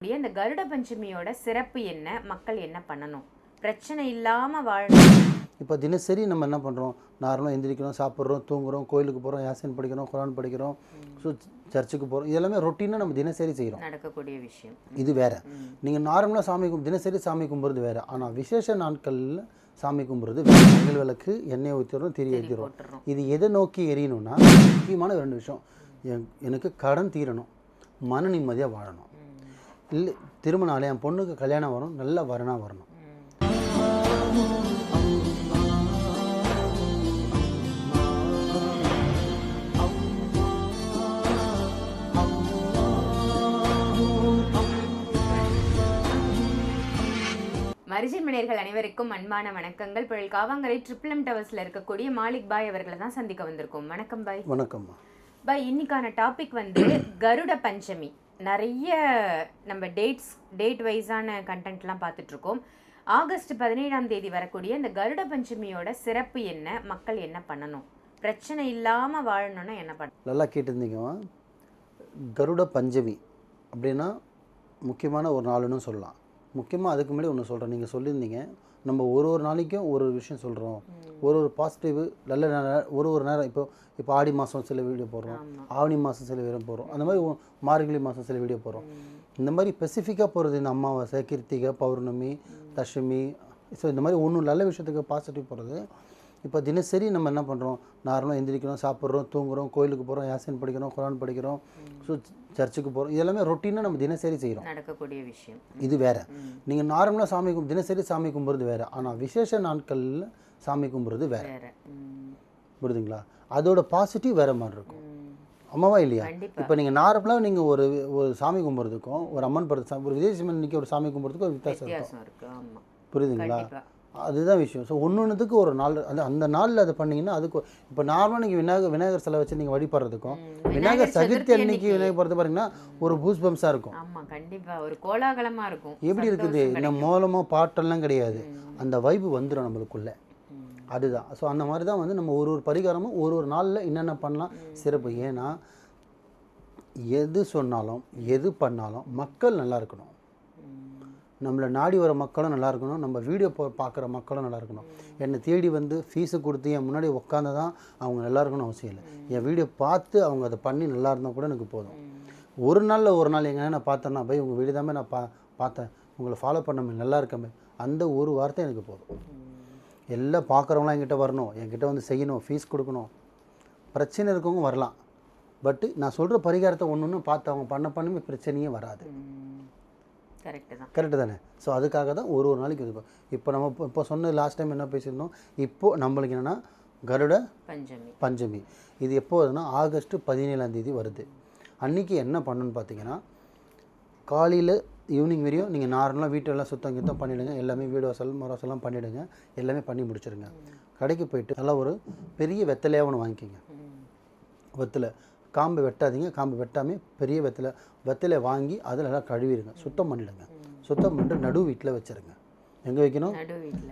இந்த கருட பஞ்சமியோட சிறப்பு என்ன? மக்கள் என்ன பண்ணணும்? பிரச்சனை இல்லாம வாழணும். இப்போ தினசரி நம்ம என்ன பண்ணுறோம்? நார்மலாக எந்திரிக்கிறோம், சாப்பிட்றோம், தூங்குறோம், கோயிலுக்கு போகிறோம், யாசின் படிக்கிறோம், குரான் படிக்கிறோம், ஸோ சர்ச்சுக்கு போகிறோம். இதெல்லாமே ரொட்டீனாக நம்ம தினசரி செய்கிறோம். நடக்கக்கூடிய விஷயம். இது வேறு. நீங்கள் நார்மலாக தினசரி சாமி கும்பிட்றது வேறு. ஆனால் விசேஷ நாட்களில் சாமி கும்பிட்றது வேறு. அகல் விளக்கு, எண்ணெய் ஊற்றிடுறோம், திரி ஏற்றிடுறோம். இது எதை நோக்கி எரியணும்னா, முக்கியமான 2 விஷயம். எனக்கு கடன் தீரணும், மன நிம்மதியாக வாழணும். இல்லை திருமணம் ஆலை என் பொண்ணுக்கு கல்யாணம் வரும், நல்ல வரனாக வரணும். மரிஜின் மணியர்கள் அனைவருக்கும் அன்பான வணக்கங்கள். புழல் காவாங்கரை ட்ரிபிள் டவர்ஸ்ல இருக்கக்கூடிய மாலிக் பாய் அவர்களை தான் சந்திக்க வந்திருக்கோம். வணக்கம் பாய். வணக்கம்மா பாய், இன்னைக்கான டாபிக் கருட பஞ்சமி. நிறைய நம்ம டேட் வைஸான கண்டென்ட்லாம் பார்த்துட்டு இருக்கோம். ஆகஸ்ட் 17ஆம் தேதி வரக்கூடிய இந்த கருட பஞ்சமியோட சிறப்பு என்ன? மக்கள் என்ன பண்ணணும்? பிரச்சனை இல்லாம வாழணும்னா என்ன பண்ணணும்? நல்லா கேட்டிருந்தீங்கம்மா. கருட பஞ்சமி அப்படின்னா முக்கியமான ஒரு நாளுன்னு சொல்லலாம். முக்கியமாக அதுக்கு முன்னாடி ஒன்று சொல்கிறேன். நீங்கள் சொல்லியிருந்தீங்க, நம்ம ஒரு நாளைக்கும் ஒரு விஷயம் சொல்கிறோம், ஒரு பாசிட்டிவ் நல்ல ஒரு நேரம். இப்போ ஆடி மாதம் சில வீடியோ போடுறோம், ஆவணி மாதம் சில வீடியோ போடுறோம், அந்த மாதிரி மார்கழி மாதம் சில வீடியோ போடுறோம். இந்த மாதிரி ஸ்பெசிஃபிக்காக போகிறது இந்த அமாவாசை, கிருத்திகை, பௌர்ணமி, தசமி, ஸோ இந்த மாதிரி ஒன்றும் நல்ல விஷயத்துக்கு பாசிட்டிவ் போகிறது. இப்போ தினசரி நம்ம என்ன பண்ணுறோம்? நார்மலாக எந்திரிக்கிறோம், சாப்பிட்றோம், தூங்குறோம், கோயிலுக்கு போகிறோம், யாசின் படிக்கிறோம், குரான் படிக்கிறோம், ஸோ சர்ச்சுக்கு போகிறோம். இதெல்லாமே ரொட்டீனாக நம்ம தினசரி செய்கிறோம். நடக்கக்கூடிய விஷயம். இது வேறு. நீங்கள் நார்மலாக தினசரி சாமி கும்பிட்றது வேறு. ஆனால் விசேஷ நாட்களில் சாமி கும்பிட்றது வேறு. புரியுதுங்களா? அதோட பாசிட்டிவ் வேறு மாதிரி இருக்கும். அம்மாவா இல்லையா? இப்போ நீங்கள் நார்மலாக ஒரு சாமி கும்பிட்றதுக்கும் ஒரு அம்மன் படத்தை ஒரு விஜய் இன்னைக்கு ஒரு சாமி கும்பிட்றதுக்கும் ஒரு வித்தியாசம் இருக்கும். புரியுதுங்களா? அதுதான் விஷயம். ஸோ ஒன்றுத்துக்கு ஒரு நாள் அந்த நாளில் அதை பண்ணிங்கன்னா அதுக்கு இப்போ நார்மலாக நீங்கள் விநாயகர் சிலை வச்சு நீங்கள் வழிபடுறதுக்கும் விநாயகர் சதுர்த்தி அன்னைக்கு விநாயகர் போகிறது பார்த்தீங்கன்னா ஒரு பூஸ் பம்ஸாக இருக்கும். ஆமாம், கண்டிப்பாக ஒரு கோலாகலமாக இருக்கும். எப்படி இருக்குது? இந்த மூலமோ பாட்டெல்லாம் கிடையாது, அந்த வைப்பு வந்துடும் நம்மளுக்குள்ள. அதுதான். ஸோ அந்த மாதிரி தான் நம்ம ஒரு பரிகாரமும் ஒரு நாளில் என்னென்ன பண்ணலாம் சிறப்பு. ஏன்னா எது சொன்னாலும் எது பண்ணாலும் மக்கள் நல்லா இருக்கணும். நம்மளை நாடி வர மக்களும் நல்லா இருக்கணும், நம்ம வீடியோ பார்க்குற மக்களும் நல்லா இருக்கணும். என்னை தேடி ஃபீஸு கொடுத்து என் முன்னாடி உட்காந்து தான் அவங்க நல்லா இருக்கணும்னு அவசியம் இல்லை. என் வீடியோ பார்த்து அவங்க அதை பண்ணி நல்லா இருந்தால் கூட எனக்கு போதும். ஒரு நாள் எங்கன்னா நான் பார்த்தேன்னா, போய் உங்கள் வீடு தாமே நான் பார்த்தேன், உங்களை ஃபாலோ பண்ண நல்லா இருக்கமே, அந்த ஒரு வார்த்தை எனக்கு போதும். எல்லாம் பார்க்குறவங்களாம் என்கிட்ட வரணும், என்கிட்ட செய்யணும், ஃபீஸ் கொடுக்கணும். பிரச்சனை இருக்கவங்க வரலாம், பட்டு நான் சொல்கிற பரிகாரத்தை ஒன்று பார்த்து அவங்க பண்ண பிரச்சனையே வராது. கரெக்டு தானே? ஸோ அதுக்காக தான் ஒரு நாளைக்கு இருக்கும். இப்போ நம்ம இப்போ சொன்ன லாஸ்ட் டைம் என்ன பேசியிருந்தோம், இப்போது நம்மளுக்கு என்னென்னா கருட பஞ்சமி. இது எப்போ வருதுன்னா ஆகஸ்ட் 17ஆம் தேதி வருது. அன்றைக்கி என்ன பண்ணணுன்னு பார்த்தீங்கன்னா, காலையில் ஈவினிங் வரையும் நீங்கள் நார்மலாக வீட்டெல்லாம் சுத்தம் பண்ணிவிடுங்க. எல்லாமே வீடு வாசல் மரவாசல்லாம் பண்ணிவிடுங்க. எல்லாமே பண்ணி முடிச்சிடுங்க. கடைக்கு போயிட்டு நல்லா ஒரு பெரிய வெத்தலையாக ஒன்று வாங்கிக்கிங்க. வெத்தலை காம்பு வெட்டாதீங்க, காம்பு வெட்டாமல் பெரிய வெத்தலை வாங்கி அதில் நல்லா கழுவிடுங்க, சுத்தம் பண்ணிவிடுங்க. சுத்தம் பண்ணிட்டு நடு வீட்டில் வச்சுருங்க. எங்கே வைக்கணும்?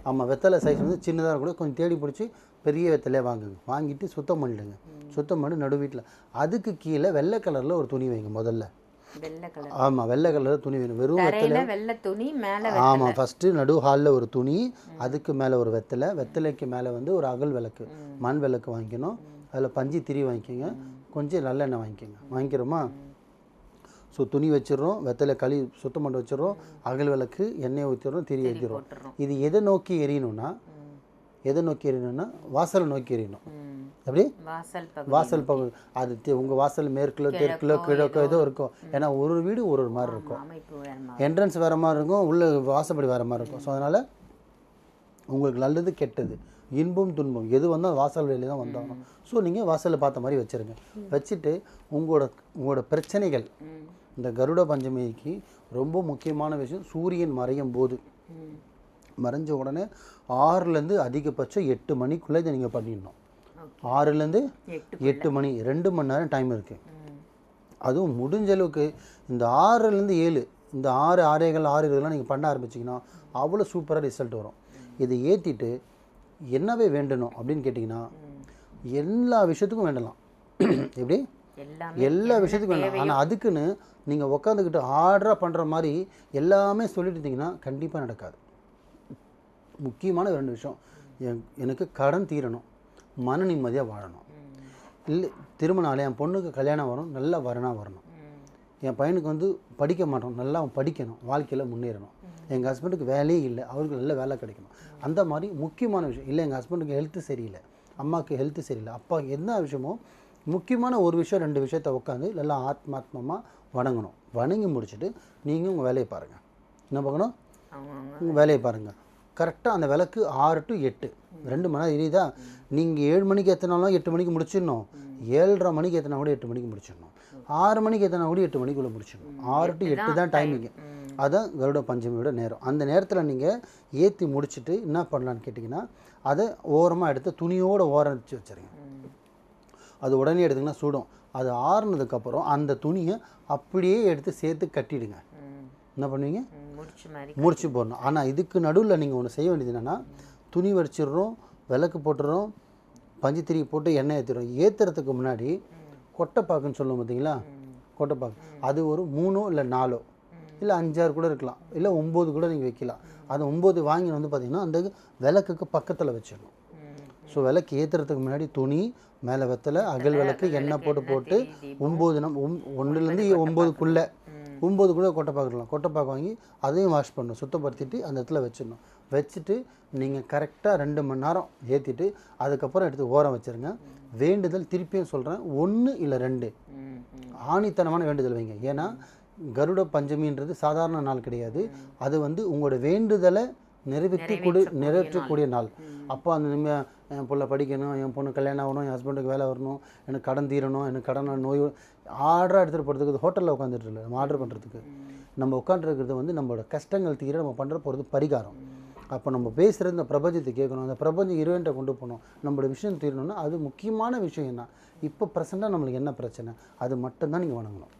ஆமாம், வெத்தலை சைஸ் சின்னதாக கூட கொஞ்சம் தேடி பிடிச்சி பெரிய வெத்தலையை வாங்கிட்டு சுத்தம் பண்ணிவிடுங்க. சுத்தம் பண்ணி நடு வீட்டில். அதுக்கு கீழே வெள்ளை கலரில் ஒரு துணி வைங்க. முதல்ல ஆமாம், வெள்ளை கலரில் துணி வேணும். வெறும் வெத்தலை. ஆமாம், ஃபஸ்ட்டு நடு ஹாலில் ஒரு துணி, அதுக்கு மேலே ஒரு வெத்தலைக்கு மேலே ஒரு அகல் விளக்கு, மண் விளக்கு வாங்கிக்கணும். அதில் பஞ்சு திரி வாங்கிக்கோங்க, கொஞ்சம் நல்லெண்ணெய் வாங்கிக்கிறோமா? ஸோ துணி வச்சிடறோம், வெத்தலை சுத்தம் பண்ணி வச்சிடறோம், அகல் விளக்கு, எண்ணெய் ஊற்றிடுறோம், திரி ஏற்றிடுறோம். இது எதை நோக்கி எரியணும்னா வாசலை நோக்கி எரியணும். எப்படி? வாசல் பகுதி. அது உங்கள் வாசல் மேற்குல, தெற்குல, கிழக்கோ ஏதோ இருக்கும். ஏன்னா ஒரு வீடு ஒரு மாதிரி இருக்கும், என்ட்ரன்ஸ் வேறு மாதிரி இருக்கும், உள்ள வாசப்படி வேறு மாதிரி இருக்கும். ஸோ அதனால் உங்களுக்கு நல்லது கெட்டது, இன்பம் துன்பம் எது வந்தால் வாசல் வெளியே தான் வந்தாகணும். ஸோ நீங்கள் வாசலில் பார்த்த மாதிரி வச்சுருங்க. வச்சுட்டு உங்களோட பிரச்சனைகள், இந்த கருட பஞ்சமிக்கு ரொம்ப முக்கியமான விஷயம், சூரியன் மறையும் போது, மறைஞ்ச உடனே 6லேருந்து அதிகபட்சம் 8 மணிக்குள்ளே இதை நீங்கள் பண்ணிடணும். 6லேருந்து 8 மணி, 2 மணி நேரம் டைம் இருக்குது. அதுவும் முடிஞ்ச அளவுக்கு இந்த 6லேருந்து 7, இந்த 6, 6:15 நீங்கள் பண்ண ஆரம்பிச்சிங்கன்னா அவ்வளோ சூப்பராக ரிசல்ட் வரும். இதை ஏற்றிட்டு என்னவே வேண்டணும் அப்படின்னு கேட்டிங்கன்னா, எல்லா விஷயத்துக்கும் வேண்டலாம். எப்படி? எல்லா விஷயத்துக்கும் வேண்டாம். ஆனால் அதுக்குன்னு நீங்கள் உட்காந்துக்கிட்டு ஆர்டராக பண்ணுற மாதிரி எல்லாமே சொல்லிட்டு இருந்தீங்கன்னா கண்டிப்பாக நடக்காது. முக்கியமான 2 விஷயம், எனக்கு கடன் தீரணும், மன நிம்மதியாக வாழணும். இல்லை திருமணம் ஆலை என் பொண்ணுக்கு கல்யாணம் வரும், நல்லா வரனாக வரணும். என் பையனுக்கு வந்து படிக்க மாட்டோம், நல்லா அவன் படிக்கணும், வாழ்க்கையில் முன்னேறணும். எங்கள் ஹஸ்பண்டுக்கு வேலையே இல்லை, அவருக்கு நல்ல வேலை கிடைக்கணும். அந்த மாதிரி முக்கியமான விஷயம். இல்லை எங்கள் ஹஸ்பண்டுக்கு ஹெல்த்து சரியில்லை, அம்மாவுக்கு ஹெல்த்து சரியில்லை, அப்பா என்ன விஷயமோ முக்கியமான ஒரு விஷயம் 2 விஷயத்தை உட்காந்து நல்லா ஆத்மாத்மமாக வணங்கணும். வணங்கி முடிச்சுட்டு நீங்கள் உங்கள் வேலையை பாருங்கள். என்ன பார்க்கணும்? உங்கள் வேலையை பாருங்கள். கரெக்டாக அந்த விளக்கு 6 to 8 2 மணி நேரம் எரியுதா? நீங்கள் 7 மணிக்கு ஏற்றினாலும் 8 மணிக்கு முடிச்சிடணும், 7:30 மணிக்கு ஏற்றினா கூட 8 மணிக்கு முடிச்சிடணும், 6 மணிக்கு ஏற்றினா கூட 8 மணிக்குள்ளே முடிச்சிடணும். 6 to 8 தான் டைமிங்கு. அதுதான் கருட பஞ்சமியோட நேரம். அந்த நேரத்தில் நீங்கள் ஏற்றி முடிச்சுட்டு என்ன பண்ணலான்னு கேட்டிங்கன்னா, அதை ஓரமாக எடுத்து துணியோடு ஓரம் வச்சு வச்சுருங்க. அது உடனே எடுத்திங்கன்னா சுடும். அது ஆறுனதுக்கப்புறம் அந்த துணியை அப்படியே எடுத்து சேர்த்து கட்டிடுங்க. என்ன பண்ணுவீங்க? முடிச்சு போடணும். ஆனால் இதுக்கு நடுவில் நீங்கள் ஒன்று செய்ய வேண்டியது என்னென்னா, துணி வடிச்சிடுறோம், விளக்கு போட்டுறோம், பஞ்சுத்திரி போட்டு எண்ணெய் ஏற்றிடுறோம். ஏற்றுறதுக்கு முன்னாடி கொட்டைப்பாக்குன்னு சொல்லுவோம் பார்த்தீங்களா? கொட்டைப்பாக்கு அது ஒரு 3 இல்லை 4 இல்லை 5-6 கூட இருக்கலாம், இல்லை 9 கூட நீங்கள் வைக்கலாம். அது 9 வாங்கி வந்து பார்த்திங்கன்னா அந்த விளக்குக்கு பக்கத்தில் வச்சிடணும். ஸோ விளக்கு ஏற்றுறதுக்கு முன்னாடி துணி மேலே வெத்தலை, அகல் விளக்கு, எண்ணெய் போட்டு 1லேருந்து 9க்குள்ளே 9 கொட்டைப்பாக்கலாம். கொட்டைப்பாக்கு வாங்கி அதையும் வாஷ் பண்ணணும், சுத்தப்படுத்திட்டு அந்த இடத்துல வச்சிடணும். வச்சுட்டு நீங்கள் கரெக்டாக 2 மணி நேரம் ஏற்றிட்டு அதுக்கப்புறம் எடுத்து ஓரம் வச்சுருங்க. வேண்டுதல் திருப்பியும் சொல்கிறேன், 1 இல்லை 2 ஆணித்தனமான வேண்டுதல் வைங்க. ஏன்னா கருட பஞ்சமின்றது சாதாரண நாள் கிடையாது. அது வந்து உங்களோட வேண்டுதலை நிறைவேற்றக்கூடிய நாள். அப்போ அந்த என் பிள்ளை படிக்கணும், என் பொண்ணு கல்யாணம் ஆகணும், என் ஹஸ்பண்டுக்கு வேலை வரணும், எனக்கு கடன் தீரணும், எனக்கு கடன் நோய் ஆர்டராக எடுத்துகிட்டு போகிறதுக்கு ஹோட்டலில் உட்காந்துட்டு இல்லை, நம்ம ஆர்டர் பண்ணுறதுக்கு நம்ம உட்காந்துருக்கிறது வந்து நம்மளோட கஷ்டங்கள் தீர நம்ம பண்ணுற போகிறது பரிகாரம். அப்போ நம்ம பேசுகிறது இந்த பிரபஞ்சத்தை கேட்கணும், அந்த பிரபஞ்சம் இறைவன்கிட்ட கொண்டு போகணும், நம்மளோட விஷயம் தீரணும்னா அது முக்கியமான விஷயம். என்ன இப்போ ப்ரெசெண்டாக நம்மளுக்கு என்ன பிரச்சனை, அது மட்டும்தான் நீங்கள் வணங்கணும்,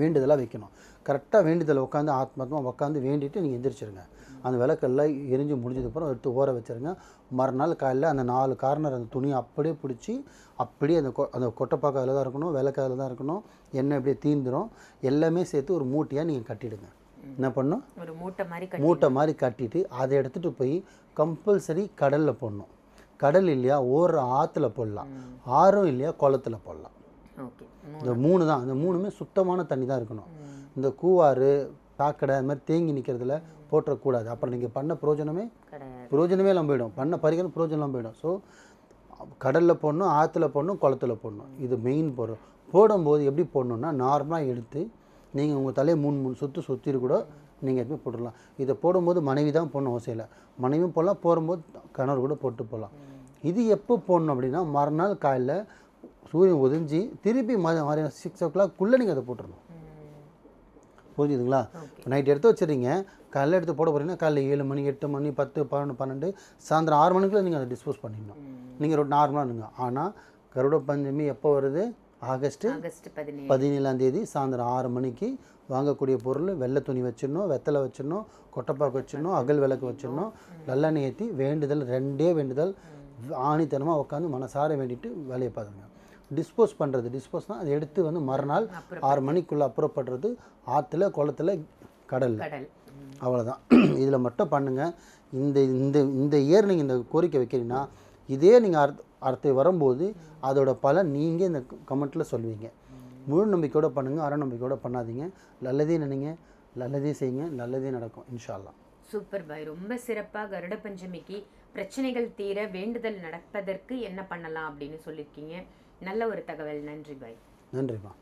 வேண்டுதலாக வைக்கணும். கரெக்டாக வேண்டுதலை உட்காந்து ஆத்மாத்மா உட்காந்து வேண்டிட்டு நீங்கள் எந்திரிச்சிருங்க. அந்த விளக்கெல்லாம் எரிஞ்சு முடிஞ்சதுக்கப்புறம் எடுத்து ஓர வச்சுருங்க. மறுநாள் காலையில் அந்த 4 கார்னர் அந்த துணியை அப்படியே பிடிச்சி அப்படியே அந்த கொட்டைப்பாக்கு அதில் தான் இருக்கணும், விளக்கு அதில் தான் இருக்கணும், எண்ணெய் அப்படியே தீந்துடும். எல்லாமே சேர்த்து ஒரு மூட்டையாக நீங்கள் கட்டிடுங்க. என்ன பண்ணணும்? ஒரு மூட்டை மாதிரி கட்டிட்டு அதை எடுத்துகிட்டு போய் கம்பல்சரி கடலில் போடணும். கடல் இல்லையா ஓடுற ஆற்றுல போடலாம், ஆறும் இல்லையா குளத்தில் போடலாம். இந்த 3 தான். இந்த 3மே சுத்தமான தண்ணி தான் இருக்கணும். இந்த கூவாறு சாக்கடை அது மாதிரி தேங்கி நிற்கிறதுல போட்டுறக்கூடாது. அப்புறம் நீங்கள் பண்ண பிரயோஜனமே எல்லாம் போயிடும், பண்ண பரிகாரம் பிரயோஜனம் போயிடும். ஸோ கடலில் போடணும், ஆற்றுல போடணும், குளத்தில் போடணும். இது மெயின் பொருள். போடும்போது எப்படி போடணுன்னா, நார்மலாக எடுத்து நீங்கள் உங்கள் தலையை 3 சுற்றிட்டு கூட நீங்கள் எதுவுமே போட்டுடலாம். இதை போடும்போது மனைவி தான் போடணும் அவசியம் இல்லை, மனைவியும் போடலாம், போடும்போது கணவர் கூட போட்டு போடலாம். இது எப்போ போடணும் அப்படின்னா, மறுநாள் காலையில் சூரியன் உதஞ்சி திருப்பி 6 o'clock நீங்கள் அதை போட்டுடணும். புரிஞ்சுதுங்களா? நைட் எடுத்து வச்சுருங்க, காலையில் எடுத்து போட போகிறீங்கன்னா காலையில் 7 மணி 8 மணி 10 11 12 சாயந்தரம் 6 மணிக்குள்ளே நீங்கள் அதை டிஸ்போஸ் பண்ணிடணும். நீங்கள் ஒரு நார்மலாக இருங்க. ஆனால் கருட பஞ்சமி எப்போ வருது? ஆகஸ்ட் 17 சாயந்தரம் 6 மணிக்கு வாங்கக்கூடிய பொருள் வெள்ளை துணி வச்சிடணும், வெத்தலை வச்சிடணும், கொட்டைப்பாக்கு வச்சிடணும், அகல் விளக்கு வச்சிடணும், நல்லெண்ணெய் ஏற்றி வேண்டுதல் 2 வேண்டுதல் ஆணித்தனமாக உட்காந்து மனசார வேண்டிட்டு வேலையை பார்த்துங்க. டிஸ்போஸ்னால் அதை எடுத்து வந்து மறுநாள் 6 மணிக்குள்ளே அப்புறப்படுறது ஆற்றுல, குளத்தில், கடலில். அவ்வளோதான். இதில் மட்டும் பண்ணுங்கள். இந்த இயர் நீங்கள் இந்த கோரிக்கை வைக்கிறீங்கன்னா இதே நீங்கள் அடுத்து வரும்போது அதோட பலன் நீங்கள் இந்த கமெண்ட்டில் சொல்லுவீங்க. முழு நம்பிக்கையோடு பண்ணுங்கள், அரை நம்பிக்கையோடு பண்ணாதீங்க. நல்லதே நினைங்க, நல்லதே செய்யுங்க, நல்லதே நடக்கும் இன்ஷா அல்லாஹ். சூப்பர் பாய், ரொம்ப சிறப்பாக கருட பஞ்சமிக்கு பிரச்சனைகள் தீர வேண்டுதல் நடப்பதற்கு என்ன பண்ணலாம் அப்படின்னு சொல்லியிருக்கீங்க. நல்ல ஒரு தகவல். நன்றி பாய். நன்றிம்மா.